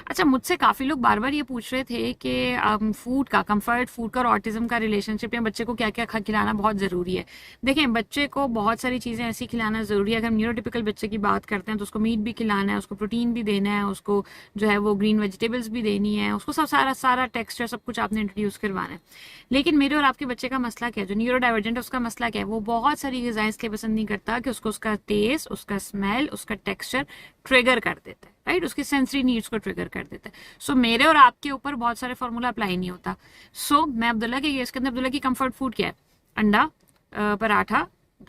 अच्छा, मुझसे काफ़ी लोग बार बार ये पूछ रहे थे कि फूड का, कंफर्ट फूड का और ऑटिज्म का रिलेशनशिप, या बच्चे को क्या क्या खिलाना बहुत ज़रूरी है। देखें, बच्चे को बहुत सारी चीज़ें ऐसी खिलाना ज़रूरी है। अगर हम न्यूरोटिपिकल बच्चे की बात करते हैं तो उसको मीट भी खिलाना है, उसको प्रोटीन भी देना है, उसको जो है वो ग्रीन वेजिटेबल्स भी देनी है, उसको सब सारा सारा टेक्सचर सब कुछ आपने इंट्रोड्यूस करवाना है। लेकिन मेरे और आपके बच्चे का मसला क्या है, जो न्यूरो डाइवर्जेंट है उसका मसला क्या है, वो बहुत सारी ग़िज़ाएं इसलिए पसंद नहीं करता कि उसको उसका टेस्ट, उसका स्मेल, उसका टेक्सचर ट्रिगर कर देता है, राइट, उसकी सेंसरी नीड्स को ट्रिगर कर देता है। सो मेरे और आपके ऊपर बहुत सारे फॉर्मूला अप्लाई नहीं होता। सो मैं अब्दुल्ला के केस के अंदर, अब्दुल्ला की कंफर्ट फूड क्या है? अंडा, पराठा,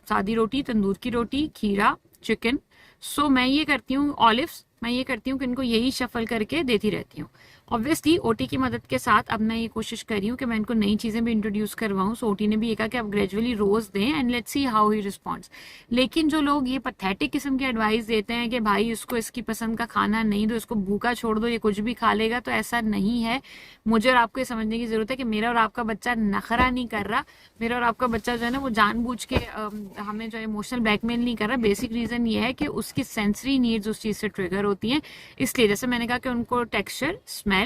सादी रोटी, तंदूर की रोटी, खीरा, चिकन। सो मैं ये करती हूँ, ऑलिव्स, मैं ये करती हूँ कि इनको यही शफल करके देती रहती हूँ। ऑब्वियसली ओटी की मदद के साथ अब मैं ये कोशिश कर रही हूँ कि मैं इनको नई चीज़ें भी इंट्रोड्यूस करवाऊँ। सो ओटी ने भी ये कहा कि आप ग्रेजुअली रोज दें and let's see how he responds. लेकिन जो लोग ये पैथेटिक किस्म की एडवाइस देते हैं कि भाई इसको इसकी पसंद का खाना नहीं दो, इसको भूखा छोड़ दो, ये कुछ भी खा लेगा, तो ऐसा नहीं है। मुझे और आपको ये समझने की जरूरत है कि मेरा और आपका बच्चा नखरा नहीं कर रहा। मेरा और आपका बच्चा जो है ना वो जानबूझ के हमें जो इमोशनल ब्लैकमेल नहीं कर रहा। बेसिक रीजन ये है कि उसकी सेंसरी नीड्स उस चीज़ से ट्रिगर होती हैं। इसलिए जैसे मैंने कहा कि उनको टेक्सचर, स्मेल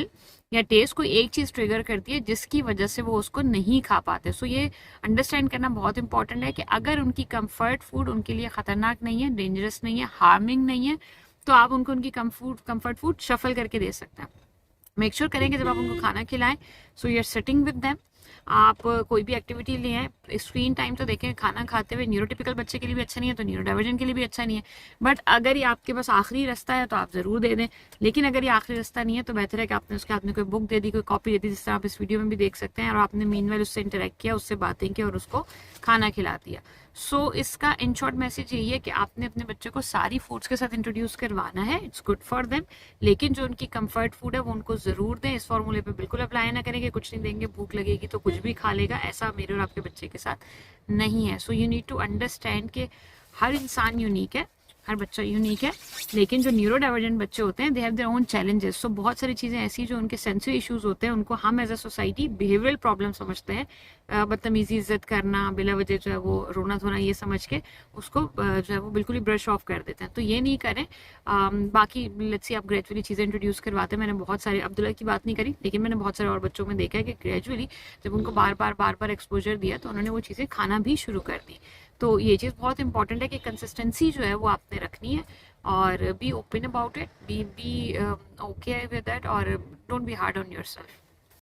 या टेस्ट कोई एक चीज ट्रिगर करती है जिसकी वजह से वो उसको नहीं खा पाते। सो ये अंडरस्टैंड करना बहुत इंपॉर्टेंट है कि अगर उनकी कंफर्ट फूड उनके लिए खतरनाक नहीं है, डेंजरस नहीं है, हार्मिंग नहीं है, तो आप उनको उनकी कंफर्ट फूड शफल करके दे सकते हैं। मेक श्योर करें कि जब आप उनको खाना खिलाएं, so you are sitting with them, आप कोई भी एक्टिविटी लें। स्क्रीन टाइम तो देखें, खाना खाते हुए न्यूरोटिपिकल बच्चे के लिए भी अच्छा नहीं है, तो न्यूरोडाइवर्जेंट के लिए भी अच्छा नहीं है। बट अगर ये आपके पास आखिरी रास्ता है तो आप ज़रूर दे दें। लेकिन अगर ये आखिरी रास्ता नहीं है तो बेहतर है कि आपने उसके हाथ में कोई बुक दे दी, कोई कॉपी दे दी, जिस तरह आप इस वीडियो में भी देख सकते हैं, और आपने मीनवेल उससे इंटरेक्ट किया, उससे बातें की और उसको खाना खिला दिया। सो इसका इन शॉर्ट मैसेज यही है कि आपने अपने बच्चे को सारी फूड्स के साथ इंट्रोड्यूस करवाना है, इट्स गुड फॉर देम। लेकिन जो उनकी कंफर्ट फूड है वो उनको ज़रूर दें। इस फॉर्मूले पे बिल्कुल अप्लाई ना करें कि कुछ नहीं देंगे, भूख लगेगी तो कुछ भी खा लेगा। ऐसा मेरे और आपके बच्चे के साथ नहीं है। So you need to understand कि हर इंसान यूनिक है, हर बच्चा यूनिक है। लेकिन जो न्यूरो डाइवर्जेंट बच्चे होते हैं, they have their own challenges. So बहुत सारी चीज़ें ऐसी जो उनके सेंसरी इश्यूज होते हैं, उनको हम as a society behavioural problem समझते हैं। बदतमीजी, इज्जत करना, बिला वजह जो है वो रोना धोना, ये समझ के उसको जो है वो बिल्कुल ही ब्रश ऑफ कर देते हैं। तो ये नहीं करें। बाकी लेट्स सी आप ग्रेजुअली चीज़ें इंट्रोड्यूस करवाते हैं। मैंने बहुत सारे, अब्दुल्ला की बात नहीं करी, लेकिन मैंने बहुत सारे और बच्चों में देखा है कि ग्रेजुअली जब उनको बार बार एक्सपोजर दिया तो उन्होंने वो चीज़ें खाना भी शुरू कर दी। तो ये चीज़ बहुत इंपॉर्टेंट है कि कंसिस्टेंसी जो है वो आपने रखनी है, और be open about it, be okay with that, और don't be hard on yourself.